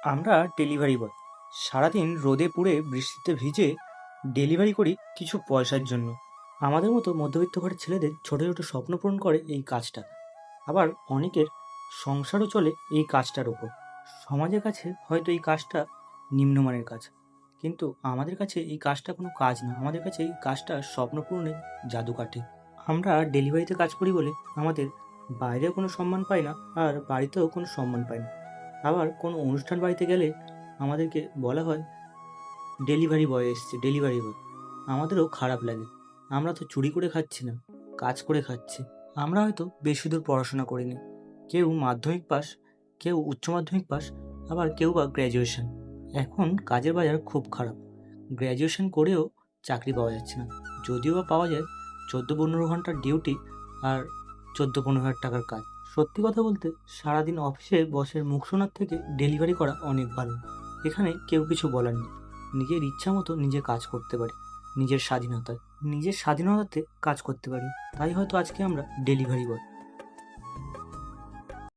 আমরা delivery boy সারাদিন রোদে পুড়ে বৃষ্টিতে ভিজে ডেলিভারি করি কিছু পয়সার জন্য। আমাদের মতো মধ্যবিত্ত ঘরের ছেলেদের ছোট ছোট স্বপ্ন পূরণ করে এই কাজটা। আবার অনেকের সংসারও চলে এই কাজটার উপর। সমাজের কাছে হয়তো এই কাজটা নিম্নমানের কাজ, কিন্তু আমাদের কাছে এই কাজটা কোনো কাজ না, আমাদের কাছে এই কাজটা স্বপ্ন পূরণের জাদুকাঠি। আমরা ডেলিভারিতে কাজ করি বলে আমাদের বাইরেও কোনো সম্মান পাই না, আর বাড়িতেও কোনো সম্মান পাই না। আবার কোনো অনুষ্ঠান বাড়িতে গেলে আমাদেরকে বলা হয় ডেলিভারি বয় এসছে, ডেলিভারি বয়। আমাদেরও খারাপ লাগে। আমরা তো চুরি করে খাচ্ছি না, কাজ করে খাচ্ছি। আমরা হয়তো বেশি দূর পড়াশোনা করিনি, কেউ মাধ্যমিক পাস, কেউ উচ্চ মাধ্যমিক পাস, আবার কেউ বা গ্র্যাজুয়েশন। এখন কাজের বাজার খুব খারাপ। গ্র্যাজুয়েশন করেও চাকরি পাওয়া যাচ্ছে না, যদিও বা পাওয়া যায় 14-15 ঘন্টার ডিউটি আর 14-15 হাজার টাকার কাজ। সত্যি কথা বলতে সারাদিন অফিসে বসের মুখ শোনার থেকে ডেলিভারি করা অনেক ভালো। এখানে কেউ কিছু বলার নেই, নিজের ইচ্ছা মতো নিজে কাজ করতে পারি, নিজের স্বাধীনতায়, নিজের স্বাধীনতাতে কাজ করতে পারি। তাই হয়তো আজকে আমরা ডেলিভারি বয়।